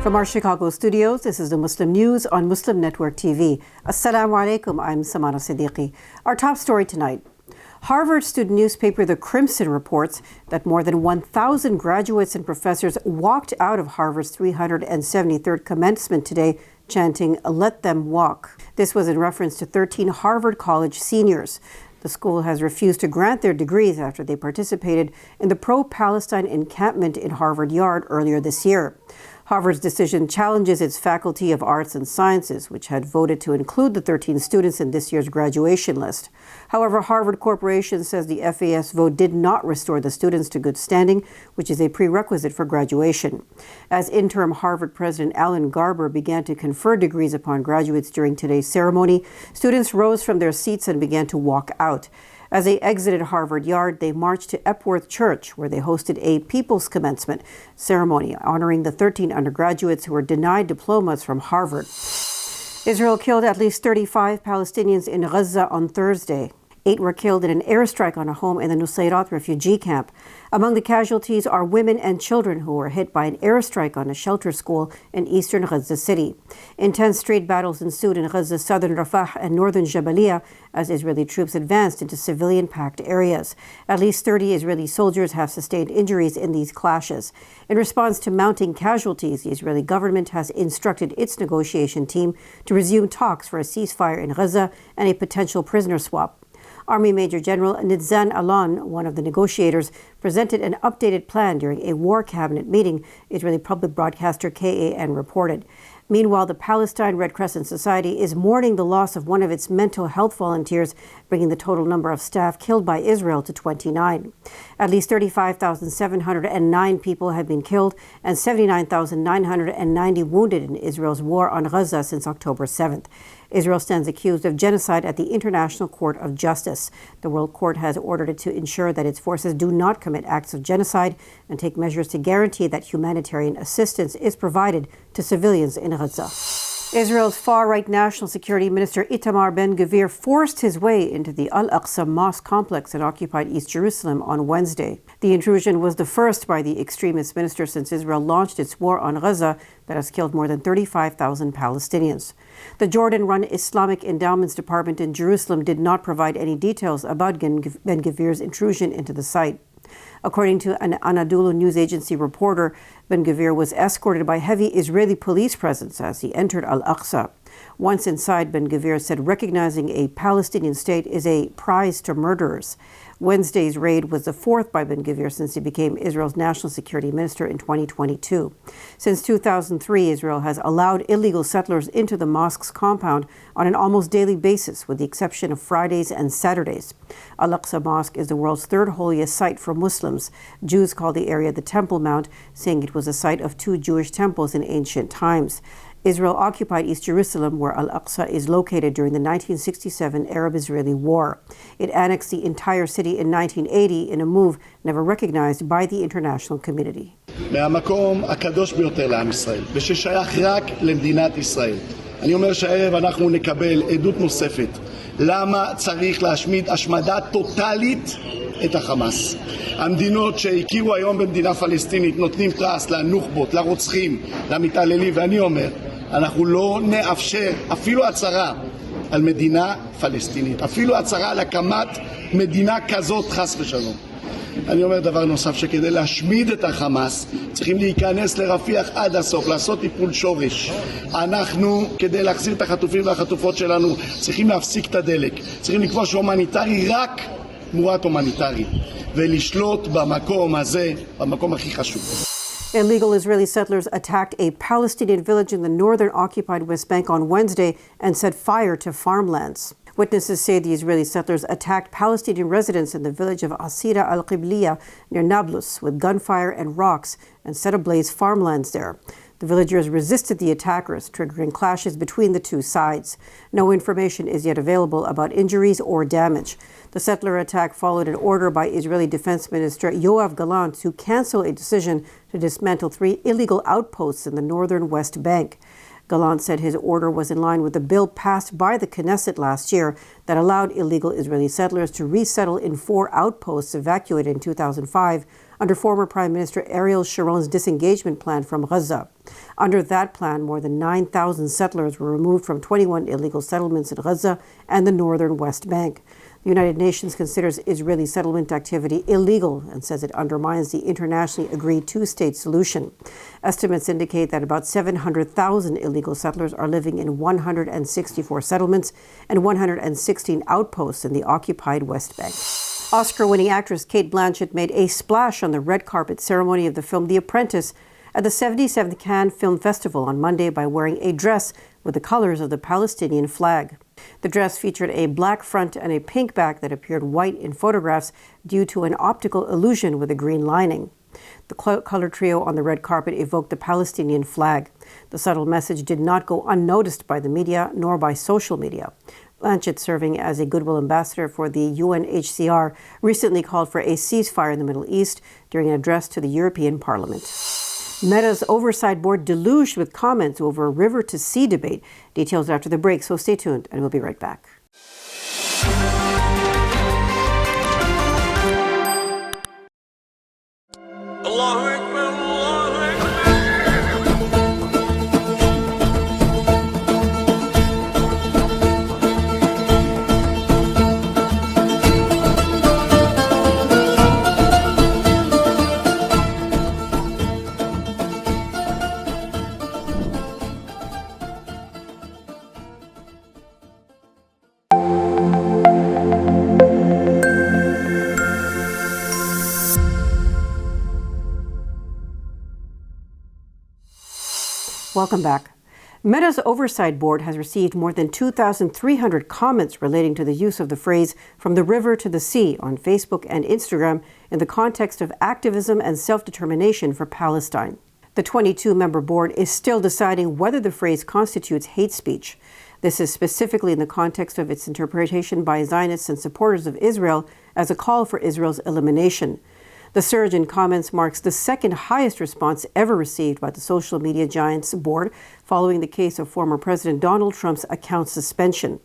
From our Chicago studios, this is the Muslim News on Muslim Network TV. Assalamu alaikum, I'm Samana Siddiqui. Our top story tonight. Harvard student newspaper The Crimson reports that more than 1,000 graduates and professors walked out of Harvard's 373rd commencement today, chanting, "Let them walk." This was in reference to 13 Harvard College seniors. The school has refused to grant their degrees after they participated in the pro-Palestine encampment in Harvard Yard earlier this year. Harvard's decision challenges its Faculty of Arts and Sciences, which had voted to include the 13 students in this year's graduation list. However, Harvard Corporation says the FAS vote did not restore the students to good standing, which is a prerequisite for graduation. As interim Harvard President Alan Garber began to confer degrees upon graduates during today's ceremony, students rose from their seats and began to walk out. As they exited Harvard Yard, they marched to Epworth Church, where they hosted a People's Commencement ceremony honoring the 13 undergraduates who were denied diplomas from Harvard. Israel killed at least 35 Palestinians in Gaza on Thursday. 8 were killed in an airstrike on a home in the Nusayrat refugee camp. Among the casualties are women and children who were hit by an airstrike on a shelter school in eastern Gaza City. Intense street battles ensued in Gaza's southern Rafah and northern Jabalia as Israeli troops advanced into civilian-packed areas. At least 30 Israeli soldiers have sustained injuries in these clashes. In response to mounting casualties, the Israeli government has instructed its negotiation team to resume talks for a ceasefire in Gaza and a potential prisoner swap. Army Major General Nitzan Alon, one of the negotiators, presented an updated plan during a war cabinet meeting, Israeli public broadcaster KAN reported. Meanwhile, the Palestine Red Crescent Society is mourning the loss of one of its mental health volunteers, bringing the total number of staff killed by Israel to 29. At least 35,709 people have been killed and 79,990 wounded in Israel's war on Gaza since October 7th. Israel stands accused of genocide at the International Court of Justice. The World Court has ordered it to ensure that its forces do not commit acts of genocide and take measures to guarantee that humanitarian assistance is provided to civilians in Gaza. Israel's far-right National Security Minister Itamar Ben-Gvir forced his way into the Al-Aqsa Mosque complex in occupied East Jerusalem on Wednesday. The intrusion was the first by the extremist minister since Israel launched its war on Gaza that has killed more than 35,000 Palestinians. The Jordan-run Islamic Endowments Department in Jerusalem did not provide any details about Ben-Gvir's intrusion into the site. According to an Anadolu news agency reporter, Ben-Gvir was escorted by heavy Israeli police presence as he entered Al-Aqsa. Once inside, Ben-Gvir said recognizing a Palestinian state is a prize to murderers. Wednesday's raid was the fourth by Ben-Gvir since he became Israel's national security minister in 2022. Since 2003, Israel has allowed illegal settlers into the mosque's compound on an almost daily basis, with the exception of Fridays and Saturdays. Al-Aqsa Mosque is the world's third holiest site for Muslims. Jews call the area the Temple Mount, saying it was a site of 2 Jewish temples in ancient times. Israel occupied East Jerusalem, where Al-Aqsa is located, during the 1967 Arab-Israeli War. It annexed the entire city in 1980 in a move never recognized by the international community. מהמקום הקדוש ביותר לעם ישראל, וששייך רק למדינת ישראל. אני אומר שהערב אנחנו נקבל עדות נוספת. למה צריך להשמיד השמדה טוטלית את החמאס? המדינות שהכירו היום במדינה פלסטינית נותנים פרס לנוח'בות, לרוצחים, למתעללים, ואני אומר, אנחנו לא נאפשר אפילו הצהרה על מדינה פלסטינית, אפילו הצהרה על הקמת מדינה כזאת חס ושלום. אני אומר דבר נוסף, שכדי להשמיד את החמאס צריכים להיכנס לרפיח עד הסוף, לעשות טיפול שורש. אנחנו, כדי להחזיר את החטופים והחטופות שלנו, צריכים להפסיק את הדלק, צריכים לקבוע שהומניטרי רק תמורת הומניטרי, ולשלוט במקום הזה, במקום הכי חשוב. Illegal Israeli settlers attacked a Palestinian village in the northern occupied West Bank on Wednesday and set fire to farmlands. Witnesses say the Israeli settlers attacked Palestinian residents in the village of Asira al-Qibliya near Nablus with gunfire and rocks and set ablaze farmlands there. The villagers resisted the attackers, triggering clashes between the two sides. No information is yet available about injuries or damage. The settler attack followed an order by Israeli Defense Minister Yoav Gallant to cancel a decision to dismantle 3 illegal outposts in the northern West Bank. Gallant said his order was in line with the bill passed by the Knesset last year that allowed illegal Israeli settlers to resettle in 4 outposts evacuated in 2005 under former Prime Minister Ariel Sharon's disengagement plan from Gaza. Under that plan, more than 9,000 settlers were removed from 21 illegal settlements in Gaza and the northern West Bank. The United Nations considers Israeli settlement activity illegal and says it undermines the internationally agreed two-state solution. Estimates indicate that about 700,000 illegal settlers are living in 164 settlements and 116 outposts in the occupied West Bank. Oscar-winning actress Cate Blanchett made a splash on the red carpet ceremony of the film The Apprentice at the 77th Cannes Film Festival on Monday by wearing a dress with the colors of the Palestinian flag. The dress featured a black front and a pink back that appeared white in photographs due to an optical illusion with a green lining. The color trio on the red carpet evoked the Palestinian flag. The subtle message did not go unnoticed by the media nor by social media. Blanchett, serving as a goodwill ambassador for the UNHCR, recently called for a ceasefire in the Middle East during an address to the European Parliament. Meta's Oversight Board deluged with comments over a river-to-sea debate. Details after the break, so stay tuned, and we'll be right back. Allahu Akbar, Allahu Akbar. Welcome back. Meta's Oversight Board has received more than 2,300 comments relating to the use of the phrase "from the river to the sea" on Facebook and Instagram in the context of activism and self-determination for Palestine. The 22-member board is still deciding whether the phrase constitutes hate speech. This is specifically in the context of its interpretation by Zionists and supporters of Israel as a call for Israel's elimination. The surge in comments marks the second highest response ever received by the social media giant's board following the case of former President Donald Trump's account suspension.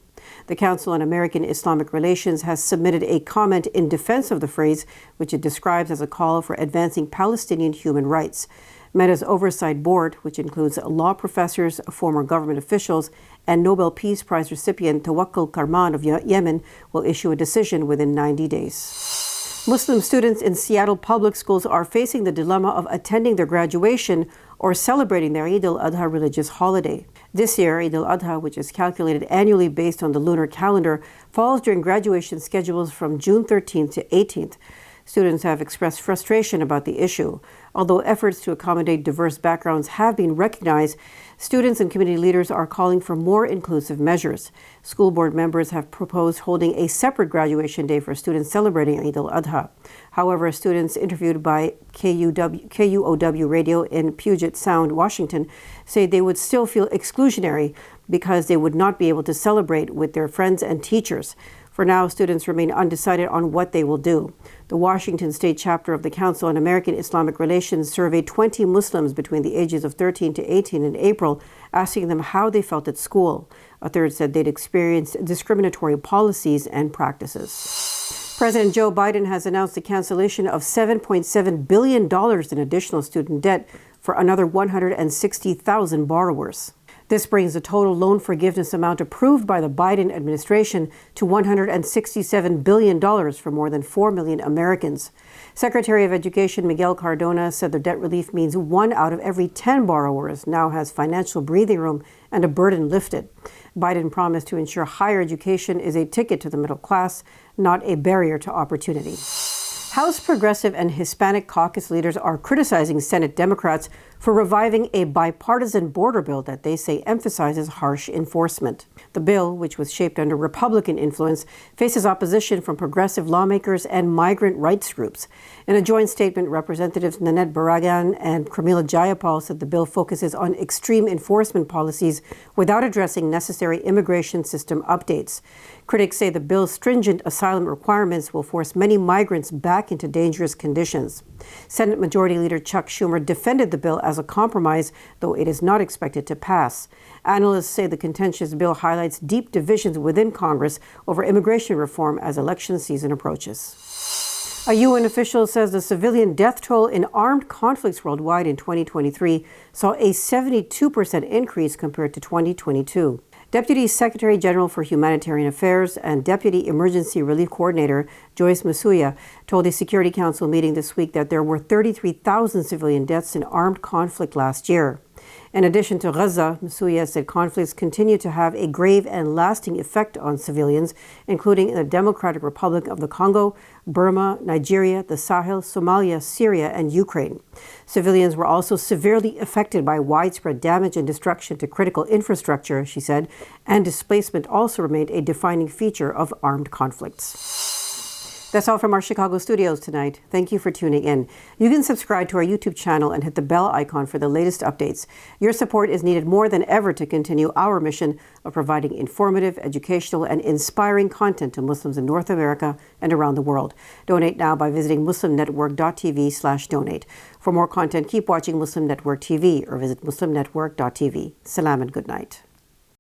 The Council on American Islamic Relations has submitted a comment in defense of the phrase, which it describes as a call for advancing Palestinian human rights. Meta's Oversight Board, which includes law professors, former government officials, and Nobel Peace Prize recipient Tawakkul Karman of Yemen, will issue a decision within 90 days. Muslim students in Seattle public schools are facing the dilemma of attending their graduation or celebrating their Eid al-Adha religious holiday. This year, Eid al-Adha, which is calculated annually based on the lunar calendar, falls during graduation schedules from June 13th to 18th. Students have expressed frustration about the issue. Although efforts to accommodate diverse backgrounds have been recognized, students and community leaders are calling for more inclusive measures. School board members have proposed holding a separate graduation day for students celebrating Eid al-Adha. However, students interviewed by KUOW Radio in Puget Sound, Washington, say they would still feel exclusionary because they would not be able to celebrate with their friends and teachers. For now, students remain undecided on what they will do. The Washington State chapter of the Council on American Islamic Relations surveyed 20 Muslims between the ages of 13 to 18 in April, asking them how they felt at school. A third said they'd experienced discriminatory policies and practices. President Joe Biden has announced the cancellation of $7.7 billion in additional student debt for another 160,000 borrowers. This brings the total loan forgiveness amount approved by the Biden administration to $167 billion for more than 4 million Americans. Secretary of Education Miguel Cardona said the debt relief means 1 out of every 10 borrowers now has financial breathing room and a burden lifted. Biden promised to ensure higher education is a ticket to the middle class, not a barrier to opportunity. House Progressive and Hispanic caucus leaders are criticizing Senate Democrats for reviving a bipartisan border bill that they say emphasizes harsh enforcement. The bill, which was shaped under Republican influence, faces opposition from progressive lawmakers and migrant rights groups. In a joint statement, Representatives Nanette Barragan and Pramila Jayapal said the bill focuses on extreme enforcement policies without addressing necessary immigration system updates. Critics say the bill's stringent asylum requirements will force many migrants back into dangerous conditions. Senate Majority Leader Chuck Schumer defended the bill as a compromise, though it is not expected to pass. Analysts say the contentious bill highlights deep divisions within Congress over immigration reform as election season approaches. A UN official says the civilian death toll in armed conflicts worldwide in 2023 saw a 72% increase compared to 2022. Deputy Secretary General for Humanitarian Affairs and Deputy Emergency Relief Coordinator Joyce Masuya told a Security Council meeting this week that there were 33,000 civilian deaths in armed conflict last year. In addition to Gaza, Masuya said conflicts continue to have a grave and lasting effect on civilians, including in the Democratic Republic of the Congo, Burma, Nigeria, the Sahel, Somalia, Syria, and Ukraine. Civilians were also severely affected by widespread damage and destruction to critical infrastructure, she said, and displacement also remained a defining feature of armed conflicts. That's all from our Chicago studios tonight. Thank you for tuning in. You can subscribe to our YouTube channel and hit the bell icon for the latest updates. Your support is needed more than ever to continue our mission of providing informative, educational, and inspiring content to Muslims in North America and around the world. Donate now by visiting muslimnetwork.tv/donate. For more content, keep watching Muslim Network TV or visit muslimnetwork.tv. Salam and good night.